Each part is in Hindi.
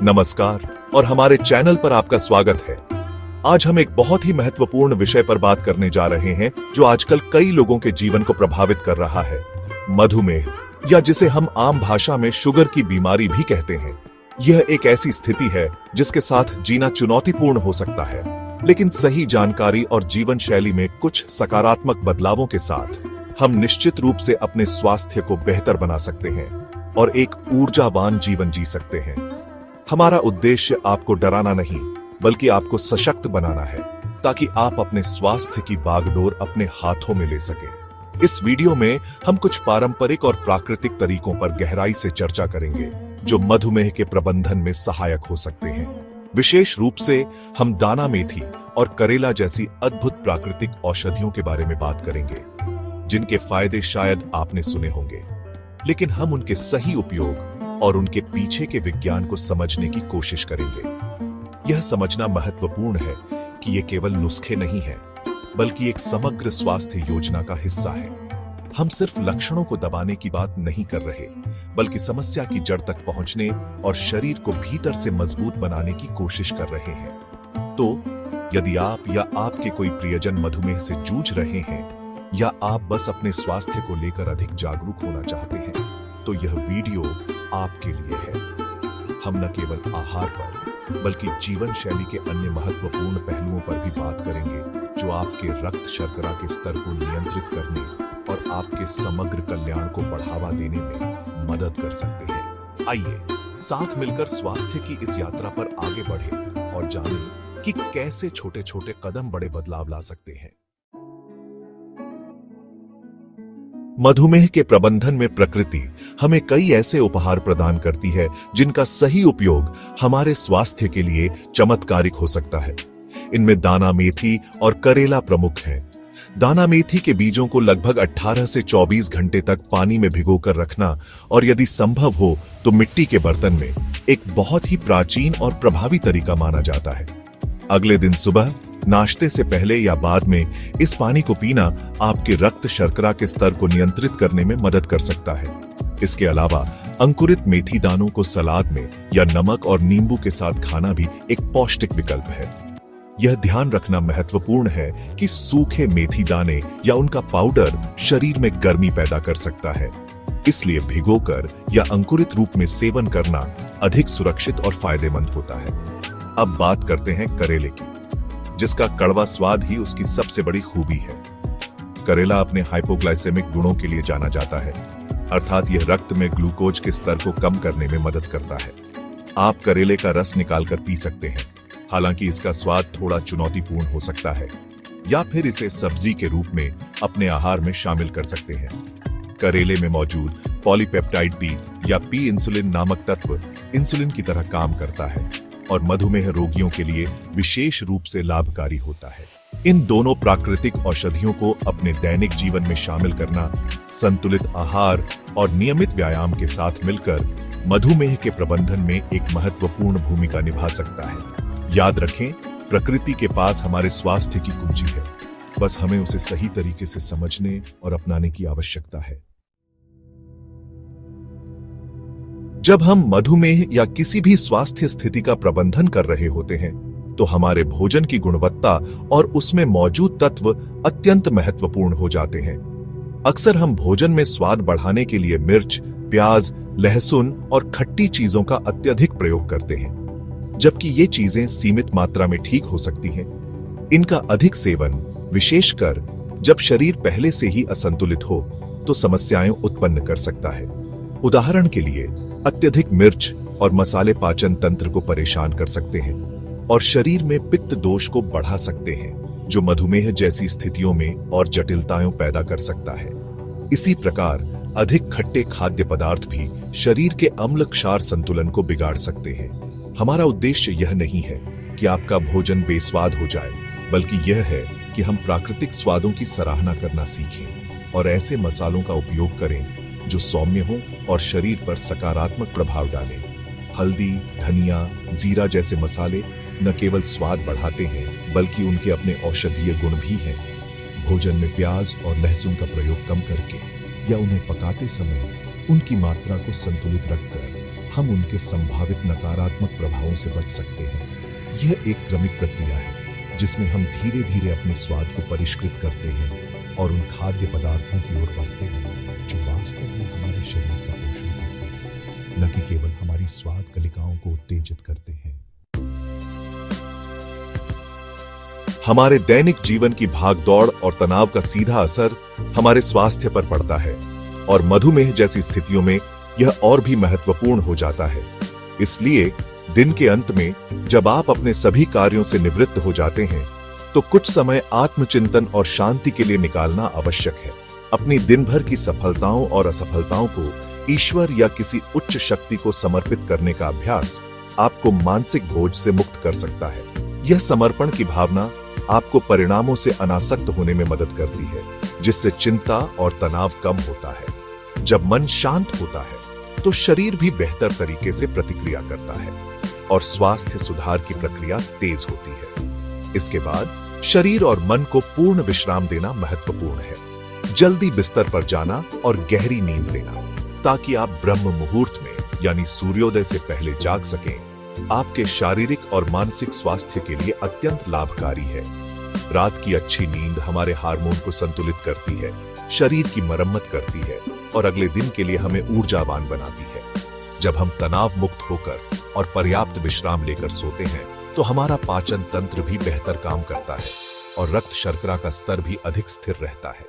नमस्कार और हमारे चैनल पर आपका स्वागत है। आज हम एक बहुत ही महत्वपूर्ण विषय पर बात करने जा रहे हैं जो आजकल कई लोगों के जीवन को प्रभावित कर रहा है, मधुमेह, या जिसे हम आम भाषा में शुगर की बीमारी भी कहते हैं। यह एक ऐसी स्थिति है जिसके साथ जीना चुनौतीपूर्ण हो सकता है, लेकिन सही जानकारी और जीवन शैली में कुछ सकारात्मक बदलावों के साथ हम निश्चित रूप से अपने स्वास्थ्य को बेहतर बना सकते हैं और एक ऊर्जावान जीवन जी सकते हैं। हमारा उद्देश्य आपको डराना नहीं, बल्कि आपको सशक्त बनाना है, ताकि आप अपने स्वास्थ्य की बागडोर अपने हाथों में ले सकें। इस वीडियो में हम कुछ पारंपरिक और प्राकृतिक तरीकों पर गहराई से चर्चा करेंगे, जो मधुमेह के प्रबंधन में सहायक हो सकते हैं। विशेष रूप से हम दाना मेथी और करेला जैसी अद्भुत प्राकृतिक औषधियों के बारे में बात करेंगे, जिनके फायदे शायद आपने सुने होंगे, लेकिन हम उनके सही उपयोग और उनके पीछे के विज्ञान को समझने की कोशिश करेंगे। यह समझना महत्वपूर्ण है कि ये केवल नुस्खे नहीं हैं, बल्कि एक समग्र स्वास्थ्य योजना का हिस्सा है। हम सिर्फ लक्षणों को दबाने की बात नहीं कर रहे, बल्कि समस्या की जड़ तक पहुंचने और शरीर को भीतर से मजबूत बनाने की कोशिश कर रहे हैं। तो यदि आप या आपके कोई प्रियजन मधुमेह से जूझ रहे हैं, या आप बस अपने स्वास्थ्य को लेकर अधिक जागरूक होना चाहते हैं, तो यह वीडियो आपके लिए है। हम न केवल आहार पर, बल्कि जीवन शैली के अन्य महत्वपूर्ण पहलुओं पर भी बात करेंगे, जो आपके रक्त शर्करा के स्तर को नियंत्रित करने और आपके समग्र कल्याण को बढ़ावा देने में मदद कर सकते हैं। आइए साथ मिलकर स्वास्थ्य की इस यात्रा पर आगे बढ़ें और जानें कि कैसे छोटे छोटे कदम बड़े बदलाव ला सकते हैं। मधुमेह के प्रबंधन में प्रकृति हमें कई ऐसे उपहार प्रदान करती है जिनका सही उपयोग हमारे स्वास्थ्य के लिए चमत्कारिक हो सकता है। इनमें दाना मेथी और करेला प्रमुख हैं। दाना मेथी के बीजों को लगभग 18 से 24 घंटे तक पानी में भिगोकर रखना और यदि संभव हो तो मिट्टी के बर्तन में, एक बहुत ही प्राचीन और प्रभावी तरीका माना जाता है। अगले दिन सुबह नाश्ते से पहले या बाद में इस पानी को पीना आपके रक्त शर्करा के स्तर को नियंत्रित करने में मदद कर सकता है। इसके अलावा अंकुरित मेथी दानों को सलाद में या नमक और नींबू के साथ खाना भी एक पौष्टिक विकल्प है। यह ध्यान रखना महत्वपूर्ण है कि सूखे मेथी दाने या उनका पाउडर शरीर में गर्मी पैदा कर सकता है, इसलिए भिगोकर या अंकुरित रूप में सेवन करना अधिक सुरक्षित और फायदेमंद होता है। अब बात करते हैं करेले की, जिसका कड़वा स्वाद ही उसकी सबसे बड़ी खूबी है। करेला अपने हाइपोग्लाइसेमिक गुणों के लिए जाना जाता है, अर्थात यह रक्त में ग्लूकोज के स्तर को कम करने में मदद करता है। आप करेले का रस निकालकर पी सकते हैं, हालांकि इसका स्वाद थोड़ा चुनौतीपूर्ण हो सकता है, या फिर इसे सब्जी के रूप में अपने आहार में शामिल कर सकते हैं। करेले में मौजूद पॉलीपेप्टाइड पी या पी इंसुलिन नामक तत्व इंसुलिन की तरह काम करता है और मधुमेह रोगियों के लिए विशेष रूप से लाभकारी होता है। इन दोनों प्राकृतिक औषधियों को अपने दैनिक जीवन में शामिल करना, संतुलित आहार और नियमित व्यायाम के साथ मिलकर मधुमेह के प्रबंधन में एक महत्वपूर्ण भूमिका निभा सकता है। याद रखें, प्रकृति के पास हमारे स्वास्थ्य की कुंजी है, बस हमें उसे सही तरीके से समझने और अपनाने की आवश्यकता है। जब हम मधुमेह या किसी भी स्वास्थ्य स्थिति का प्रबंधन कर रहे होते हैं, तो हमारे भोजन की गुणवत्ता और उसमें मौजूद तत्व अत्यंत महत्वपूर्ण हो जाते हैं। अक्सर हम भोजन में स्वाद बढ़ाने के लिए मिर्च, प्याज, लहसुन और खट्टी चीजों का अत्यधिक प्रयोग करते हैं, जबकि ये चीजें सीमित मात्रा में ठीक हो सकती हैं। इनका अधिक सेवन, विशेषकर जब शरीर पहले से ही असंतुलित हो, तो समस्याएं उत्पन्न कर सकता है। उदाहरण के लिए, अत्यधिक मिर्च और मसाले पाचन तंत्र को परेशान कर सकते हैं और शरीर में पित्त दोष को बढ़ा सकते हैं, जो मधुमेह जैसी स्थितियों में और जटिलताएं पैदा कर सकता है। इसी प्रकार अधिक खट्टे खाद्य पदार्थ भी शरीर के अम्ल क्षार संतुलन को बिगाड़ सकते हैं। हमारा उद्देश्य यह नहीं है कि आपका भोजन बेस्वाद हो जाए, बल्कि यह है कि हम प्राकृतिक स्वादों की सराहना करना सीखें और ऐसे मसालों का उपयोग करें जो सौम्य हो और शरीर पर सकारात्मक प्रभाव डालें। हल्दी, धनिया, जीरा जैसे मसाले न केवल स्वाद बढ़ाते हैं, बल्कि उनके अपने औषधीय गुण भी हैं। भोजन में प्याज और लहसुन का प्रयोग कम करके या उन्हें पकाते समय उनकी मात्रा को संतुलित रखकर हम उनके संभावित नकारात्मक प्रभावों से बच सकते हैं। यह एक क्रमिक प्रक्रिया है जिसमें हम धीरे धीरे अपने स्वाद को परिष्कृत करते हैं और उन खाद्य पदार्थों की ओर बढ़ते हैं जो वास्तव में हमारे शरीर का पोषण करते हैं, न कि केवल हमारी स्वाद कलिकाओं को उत्तेजित करते हैं। हमारे दैनिक जीवन की भागदौड़ और तनाव का सीधा असर हमारे स्वास्थ्य पर पड़ता है और मधुमेह जैसी स्थितियों में यह और भी महत्वपूर्ण हो जाता है। इसलिए दिन के अंत में जब आप अपने सभी कार्यों से निवृत्त हो जाते हैं तो कुछ समय आत्मचिंतन और शांति के लिए निकालना आवश्यक है। अपनी दिन भर की सफलताओं और असफलताओं को ईश्वर या किसी उच्च शक्ति को समर्पित करने का अभ्यास आपको मानसिक बोझ से मुक्त कर सकता है। यह समर्पण की भावना आपको परिणामों से अनासक्त होने में मदद करती है, जिससे चिंता और तनाव कम होता है। जब मन शांत होता है तो शरीर भी बेहतर तरीके से प्रतिक्रिया करता है और स्वास्थ्य सुधार की प्रक्रिया तेज होती है। इसके बाद शरीर और मन को पूर्ण विश्राम देना महत्वपूर्ण है। जल्दी बिस्तर पर जाना और गहरी नींद लेना ताकि आप ब्रह्म मुहूर्त में यानी सूर्योदय से पहले जाग सकें, आपके शारीरिक और मानसिक स्वास्थ्य के लिए अत्यंत लाभकारी है। रात की अच्छी नींद हमारे हार्मोन को संतुलित करती है, शरीर की मरम्मत करती है और अगले दिन के लिए हमें ऊर्जावान बनाती है। जब हम तनाव मुक्त होकर और पर्याप्त विश्राम लेकर सोते हैं तो हमारा पाचन तंत्र भी बेहतर काम करता है और रक्त शर्करा का स्तर भी अधिक स्थिर रहता है।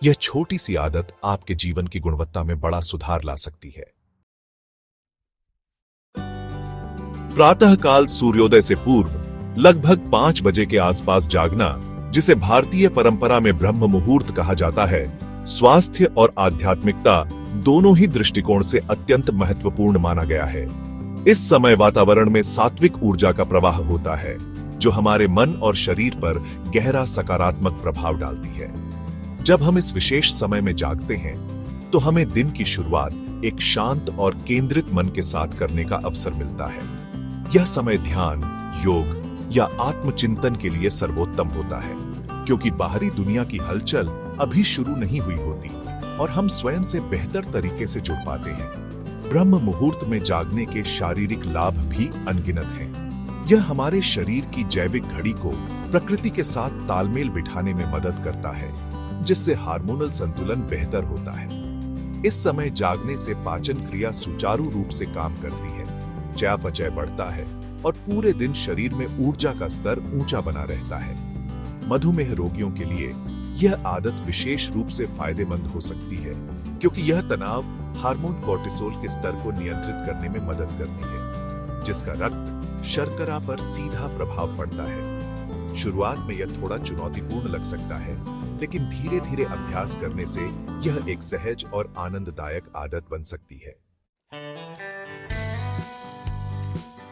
यह छोटी सी आदत आपके जीवन की गुणवत्ता में बड़ा सुधार ला सकती है। प्रातःकाल सूर्योदय से पूर्व लगभग 5 बजे के आसपास जागना, जिसे भारतीय परंपरा में ब्रह्म मुहूर्त कहा जाता है, स्वास्थ्य और आध्यात्मिकता दोनों ही दृष्टिकोण से अत्यंत महत्वपूर्ण माना गया है। इस समय वातावरण में सात्विक ऊर्जा का प्रवाह होता है जो हमारे मन और शरीर पर गहरा सकारात्मक प्रभाव डालती है। जब हम इस विशेष समय में जागते हैं तो हमें दिन की शुरुआत एक शांत और केंद्रित मन के साथ करने का अवसर मिलता है। यह समय ध्यान, योग या आत्मचिंतन के लिए सर्वोत्तम होता है क्योंकि बाहरी दुनिया की हलचल अभी शुरू नहीं हुई होती और हम स्वयं से बेहतर तरीके से जुड़ पाते हैं। ब्रह्म मुहूर्त में जागने के शारीरिक लाभ भी अनगिनत हैं। यह हमारे शरीर की जैविक घड़ी को प्रकृति के साथ तालमेल बिठाने में मदद करता है, जिससे हार्मोनल संतुलन बेहतर होता है। इस समय जागने से पाचन क्रिया सुचारू रूप से काम करती है, चयापचय बढ़ता है और पूरे दिन शरीर में ऊर्जा का स्तर ऊंचा बना रहता है। मधुमेह रोगियों के लिए यह आदत विशेष रूप से फायदेमंद हो सकती है क्योंकि यह तनाव हार्मोन कोर्टिसोल के स्तर को नियंत्रित करने में मदद करती है, जिसका रक्त शर्करा पर सीधा प्रभाव पड़ता है। शुरुआत में यह थोड़ा चुनौतीपूर्ण लग सकता है, लेकिन धीरे धीरे अभ्यास करने से यह एक सहज और आनंददायक आदत बन सकती है।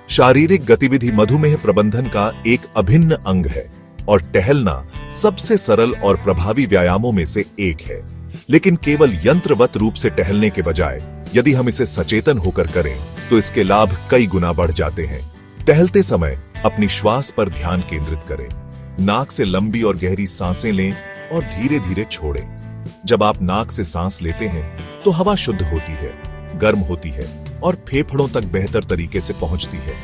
शारीरिक गतिविधि मधुमेह प्रबंधन का एक अभिन्न अंग है और टहलना सबसे सरल और प्रभावी व्यायामों में से एक है। लेकिन केवल यंत्रवत रूप से टहलने के बजाय यदि हम इसे सचेतन होकर करें तो इसके लाभ कई गुना बढ़ जाते हैं। टहलते समय अपनी श्वास पर ध्यान केंद्रित करें। नाक से लंबी और गहरी सांसें लें और धीरे धीरे छोड़ें। जब आप नाक से सांस लेते हैं तो हवा शुद्ध होती है, गर्म होती है और फेफड़ों तक बेहतर तरीके से पहुंचती है।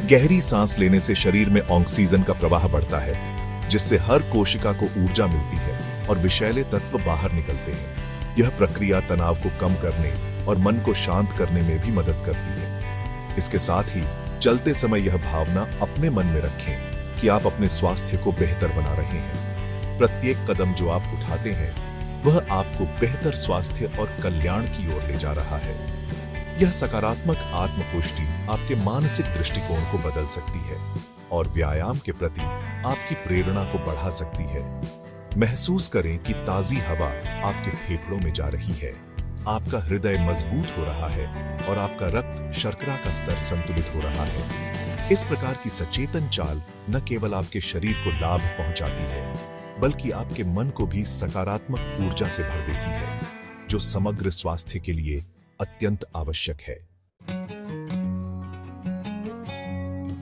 गहरी सांस लेने से शरीर में ऑक्सीजन का प्रवाह बढ़ता है, जिससे हर कोशिका को ऊर्जा मिलती है और विषैले तत्व बाहर निकलते हैं। यह प्रक्रिया तनाव को कम करने और मन को शांत करने में भी मदद करती है। इसके साथ ही चलते समय यह भावना अपने मन में रखें कि आप अपने स्वास्थ्य को बेहतर बना रहे हैं। प्रत्येक कदम जो आप उठाते हैं वह आपको बेहतर स्वास्थ्य और कल्याण की ओर ले जा रहा है। यह सकारात्मक आत्मपुष्टि आपके मानसिक दृष्टिकोण को बदल सकती है और व्यायाम के प्रति आपकी प्रेरणा को बढ़ा सकती है। महसूस करें कि ताजी हवा आपके फेफड़ों में जा रही है, आपका हृदय मजबूत हो रहा है और आपका रक्त शर्करा का स्तर संतुलित हो रहा है। इस प्रकार की सचेतन चाल न केवल आपके शरीर को लाभ पहुंचाती है, बल्कि आपके मन को भी सकारात्मक ऊर्जा से भर देती है, जो समग्र स्वास्थ्य के लिए अत्यंत आवश्यक है।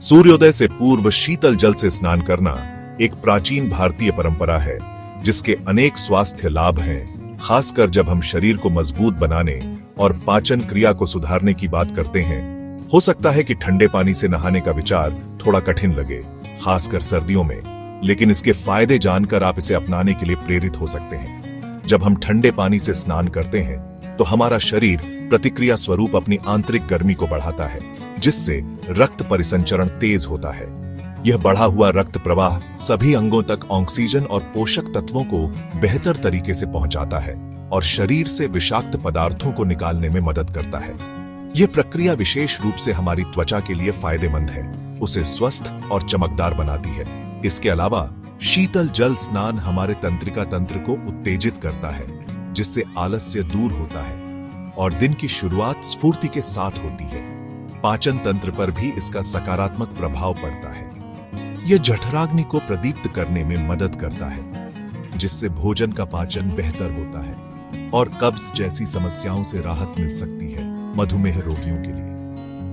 सूर्योदय से पूर्व शीतल जल से स्नान करना एक प्राचीन भारतीय परंपरा है, जिसके अनेक स्वास्थ्य लाभ हैं, खासकर जब हम शरीर को मजबूत बनाने और पाचन क्रिया को सुधारने की बात करते हैं, हो सकता है कि ठंडे पानी से नहाने का विचार थोड़ा कठिन लगे, खासकर सर्दियों में, लेकिन इसके फायदे जानकर आप इसे अपनाने के लिए प्रेरित हो सकते हैं। जब हम ठंडे पानी से स्नान करते हैं तो हमारा शरीर प्रतिक्रिया स्वरूप अपनी आंतरिक गर्मी को बढ़ाता है, जिससे रक्त परिसंचरण तेज होता है। यह बढ़ा हुआ रक्त प्रवाह सभी अंगों तक ऑक्सीजन और पोषक तत्वों को बेहतर तरीके से पहुंचाता है और शरीर से विषाक्त पदार्थों को निकालने में मदद करता है। यह प्रक्रिया विशेष रूप से हमारी त्वचा के लिए फायदेमंद है, उसे स्वस्थ और चमकदार बनाती है। इसके अलावा शीतल जल स्नान हमारे तंत्रिका तंत्र को उत्तेजित करता है, जिससे आलस्य दूर होता है और दिन की शुरुआत स्फूर्ति के साथ होती है। पाचन तंत्र पर भी इसका सकारात्मक प्रभाव पड़ता है। यह जठराग्नि को प्रदीप्त करने में मदद करता है, जिससे भोजन का पाचन बेहतर होता है और कब्ज जैसी समस्याओं से राहत मिल सकती है। मधुमेह रोगियों के लिए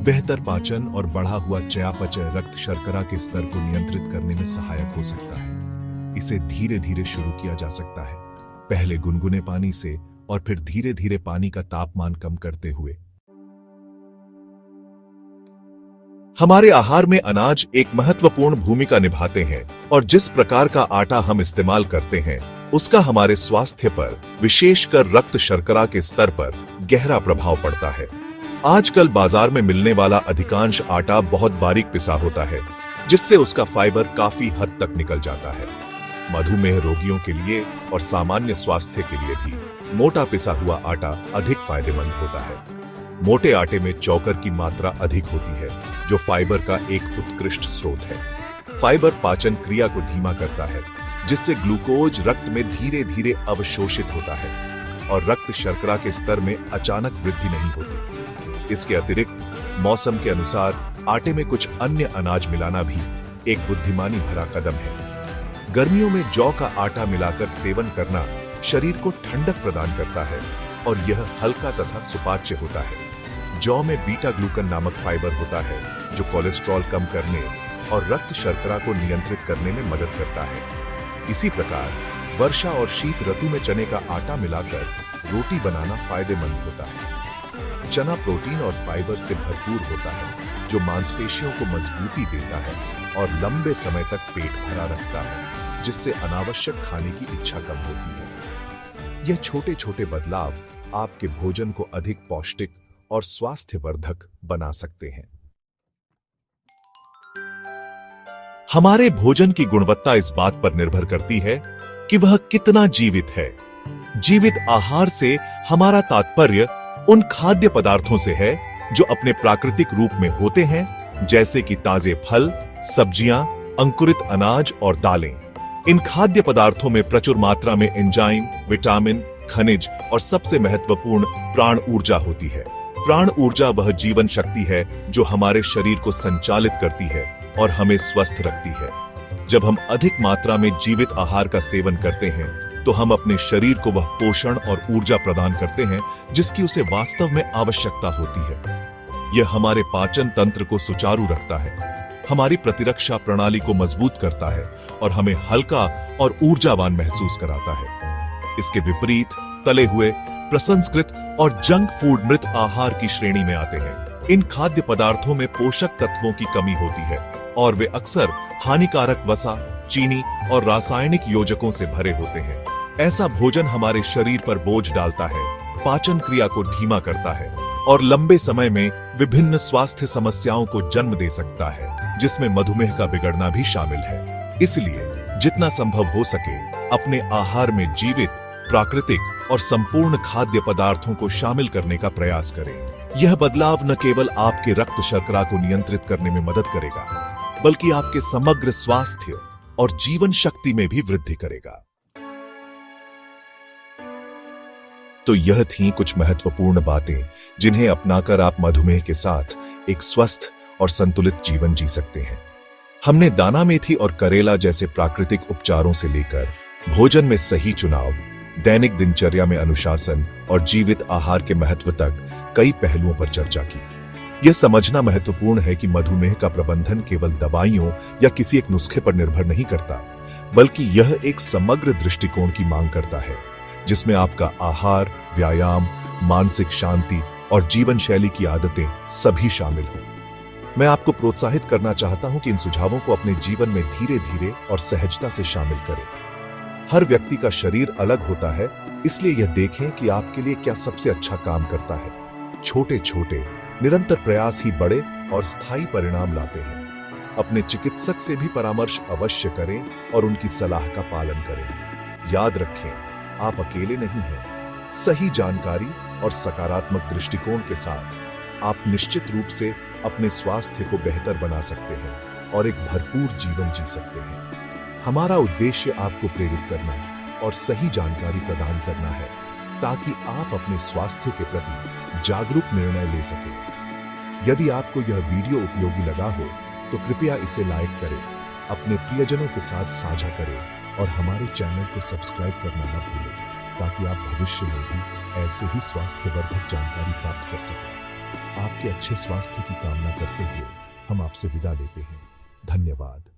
बेहतर पाचन और बढ़ा हुआ चयापचय रक्त शर्करा के स्तर को नियंत्रित करने में सहायक हो सकता है। इसे धीरे धीरे शुरू किया जा सकता है, पहले गुनगुने पानी से और फिर धीरे धीरे पानी का तापमान कम करते हुए। हमारे आहार में अनाज एक महत्वपूर्ण भूमिका निभाते हैं और जिस प्रकार का आटा हम इस्तेमाल करते हैं उसका हमारे स्वास्थ्य पर, विशेषकर रक्त शर्करा के स्तर पर गहरा प्रभाव पड़ता है। आजकल बाजार में मिलने वाला अधिकांश आटा बहुत बारीक पिसा होता है, जिससे उसका फाइबर काफी हद तक निकल जाता है। मधुमेह रोगियों के लिए और सामान्य स्वास्थ्य के लिए भी मोटा पिसा हुआ आटा अधिक फायदेमंद होता है। मोटे आटे में चौकर की मात्रा अधिक होती है, जो फाइबर का एक उत्कृष्ट स्रोत है। फाइबर पाचन क्रिया को धीमा करता है, जिससे ग्लूकोज रक्त में धीरे धीरे अवशोषित होता है और रक्त शर्करा के स्तर में अचानक वृद्धि नहीं होती। इसके अतिरिक्त मौसम के अनुसार आटे में कुछ अन्य अनाज मिलाना भी एक बुद्धिमानी भरा कदम है। गर्मियों में जौ का आटा मिलाकर सेवन करना शरीर को ठंडक प्रदान करता है और यह हल्का तथा सुपाच्य होता है। जौ में बीटा ग्लूकन नामक फाइबर होता है, जो कोलेस्ट्रॉल कम करने और रक्त शर्करा को नियंत्रित करने में मदद करता है। इसी प्रकार वर्षा और शीत ऋतु में चने का आटा मिलाकर रोटी बनाना फायदेमंद होता है। चना प्रोटीन और फाइबर से भरपूर होता है, जो मांसपेशियों को मजबूती देता है और लंबे समय तक पेट भरा रखता है, जिससे अनावश्यक खाने की इच्छा कम होती है। यह छोटे छोटे बदलाव आपके भोजन को अधिक पौष्टिक और स्वास्थ्यवर्धक बना सकते हैं। हमारे भोजन की गुणवत्ता इस बात पर निर्भर करती है कि वह कितना जीवित है। जीवित आहार से हमारा तात्पर्य उन खाद्य पदार्थों से है जो अपने प्राकृतिक रूप में होते हैं, जैसे कि ताजे फल, सब्जियां, अंकुरित अनाज और दालें। इन खाद्य पदार्थों में प्रचुर मात्रा में एंजाइम, विटामिन, खनिज और सबसे महत्वपूर्ण प्राण ऊर्जा होती है। प्राण ऊर्जा वह जीवन शक्ति है जो हमारे शरीर को संचालित करती है और हमें स्वस्थ रखती है। जब हम अधिक मात्रा में जीवित आहार का सेवन करते हैं तो हम अपने शरीर को वह पोषण और ऊर्जा प्रदान करते हैं जिसकी उसे वास्तव में आवश्यकता होती है। यह हमारे पाचन तंत्र को सुचारू रखता है, हमारी प्रतिरक्षा प्रणाली को मजबूत करता है और हमें हल्का और ऊर्जावान महसूस कराता है। इसके विपरीत तले हुए, प्रसंस्कृत और जंक फूड मृत आहार की श्रेणी में आते हैं। इन खाद्य पदार्थों में पोषक तत्वों की कमी होती है और वे अक्सर हानिकारक वसा, चीनी और रासायनिक योजकों से भरे होते हैं। ऐसा भोजन हमारे शरीर पर बोझ डालता है, पाचन क्रिया को धीमा करता है और लंबे समय में विभिन्न स्वास्थ्य समस्याओं को जन्म दे सकता है, जिसमें मधुमेह का बिगड़ना भी शामिल है। इसलिए जितना संभव हो सके अपने आहार में जीवित, प्राकृतिक और संपूर्ण खाद्य पदार्थों को शामिल करने का प्रयास करें। यह बदलाव न केवल आपके रक्त शर्करा को नियंत्रित करने में मदद करेगा, बल्कि आपके समग्र स्वास्थ्य और जीवन शक्ति में भी वृद्धि करेगा। तो यह थी कुछ महत्वपूर्ण बातें जिन्हें अपनाकर आप मधुमेह के साथ एक स्वस्थ और संतुलित जीवन जी सकते हैं। हमने दाना मेथी और करेला जैसे प्राकृतिक उपचारों से लेकर भोजन में सही चुनाव, दैनिक दिनचर्या में अनुशासन और जीवित आहार के महत्व तक कई पहलुओं पर चर्चा की। यह समझना महत्वपूर्ण है कि मधुमेह का प्रबंधन केवल दवाइयों या किसी एक नुस्खे पर निर्भर नहीं करता, बल्कि यह एक समग्र दृष्टिकोण की मांग करता है, जिसमें आपका आहार, व्यायाम, मानसिक शांति और जीवन शैली की आदतें सभी शामिल हों। मैं आपको प्रोत्साहित करना चाहता हूं कि इन सुझावों को अपने जीवन में धीरे-धीरे और सहजता से शामिल करें। हर व्यक्ति का शरीर अलग होता है, इसलिए यह देखें कि आपके लिए क्या सबसे अच्छा काम करता है। छोटे-छोटे, निरंतर प्रयास ही बड़े और स्थायी परिणाम लाते हैं। अपने चिकित्सक से भी परामर्श अवश्य करें और उनकी सलाह का पालन करें। याद रखें, आप अकेले नहीं हैं। सही जानकारी और सकारात्मक दृष्टिकोण के साथ आप निश्चित रूप से अपने स्वास्थ्य को बेहतर बना सकते हैं और एक भरपूर जीवन जी सकते हैं। हमारा उद्देश्य आपको प्रेरित करना और सही जानकारी प्रदान करना है, ताकि आप अपने स्वास्थ्य के प्रति जागरूक निर्णय ले सकें। यदि आपको यह वीडियो उपयोगी लगा हो, तो कृपया इसे लाइक करें, अपने प्रियजनों के साथ साझा करें और हमारे चैनल को सब्सक्राइब करना न भूलें, ताकि आप भविष्य में भी ऐसे ही स्वास्थ्यवर्धक जानकारी प्राप्त कर सकें। आपके अच्छे स्वास्थ्य की कामना करते हुए हम आपसे विदा लेते हैं। धन्यवाद।